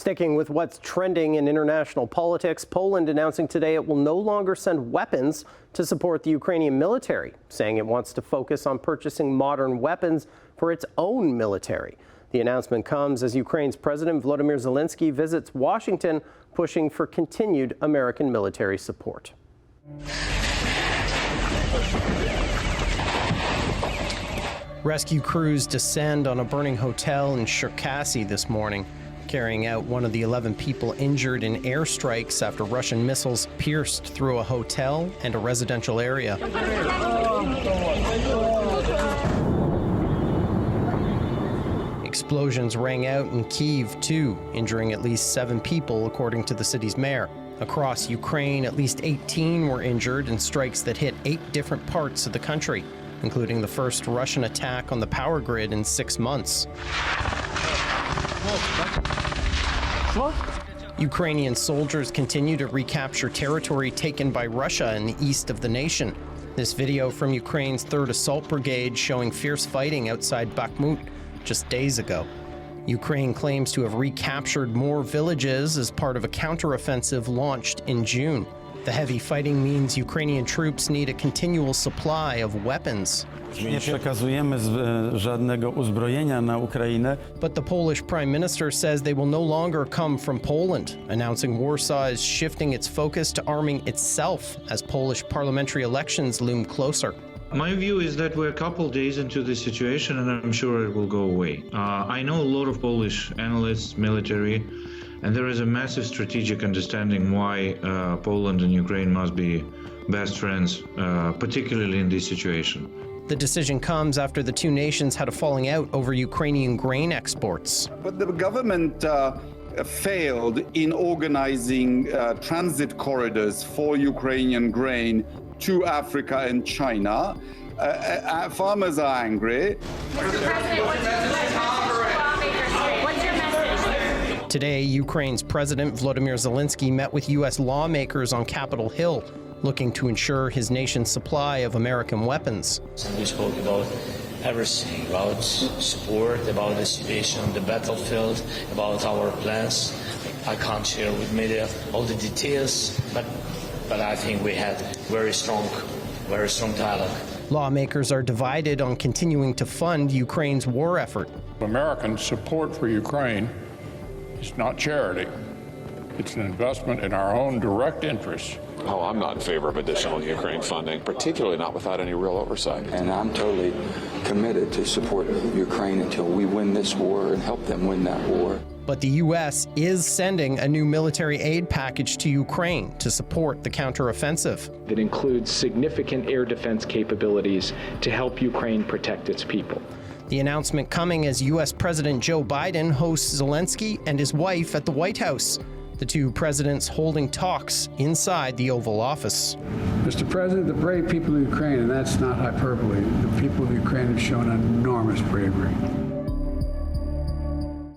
Sticking with what's trending in international politics, Poland announcing today it will no longer send weapons to support the Ukrainian military, saying it wants to focus on purchasing modern weapons for its own military. The announcement comes as Ukraine's President Volodymyr Zelenskyy visits Washington, pushing for continued American military support. Rescue crews descend on a burning hotel in Cherkasy this morning, carrying out one of the 11 people injured in airstrikes after Russian missiles pierced through a hotel and a residential area. Explosions rang out in Kyiv, too, injuring at least 7 people, according to the city's mayor. Across Ukraine, at least 18 were injured in strikes that hit 8 different parts of the country, including the first Russian attack on the power grid in 6 months. Ukrainian soldiers continue to recapture territory taken by Russia in the east of the nation. This video from Ukraine's 3rd Assault Brigade showing fierce fighting outside Bakhmut just days ago. Ukraine claims to have recaptured more villages as part of a counteroffensive launched in June. The heavy fighting means Ukrainian troops need a continual supply of weapons. Nie przekazujemy żadnego uzbrojenia na Ukrainę. But the Polish Prime Minister says they will no longer come from Poland, announcing Warsaw is shifting its focus to arming itself as Polish parliamentary elections loom closer. My view is that we're a couple days into this situation and I'm sure it will go away. I know a lot of Polish analysts, military, and there is a massive strategic understanding why Poland and Ukraine must be best friends, particularly in this situation. The decision comes after the two nations had a falling out over Ukrainian grain exports. But the government failed in organizing transit corridors for Ukrainian grain to Africa and China. Farmers are angry. Mr. President, what's your message? Today, Ukraine's President Volodymyr Zelenskyy met with U.S. lawmakers on Capitol Hill, looking to ensure his nation's supply of American weapons. We spoke about everything, about support, about the situation on the battlefield, about our plans. I can't share with media all the details, but I think we had very strong dialogue. Lawmakers are divided on continuing to fund Ukraine's war effort. American support for Ukraine is not charity. It's an investment in our own direct interests. Oh, I'm not in favor of additional Ukraine funding, particularly not without any real oversight. And I'm totally committed to support Ukraine until we win this war and help them win that war. But the U.S. is sending a new military aid package to Ukraine to support the counteroffensive. That includes significant air defense capabilities to help Ukraine protect its people. The announcement coming as U.S. President Joe Biden hosts Zelenskyy and his wife at the White House. The two presidents holding talks inside the Oval Office. Mr. President, the brave people of Ukraine, and that's not hyperbole, the people of Ukraine have shown enormous bravery.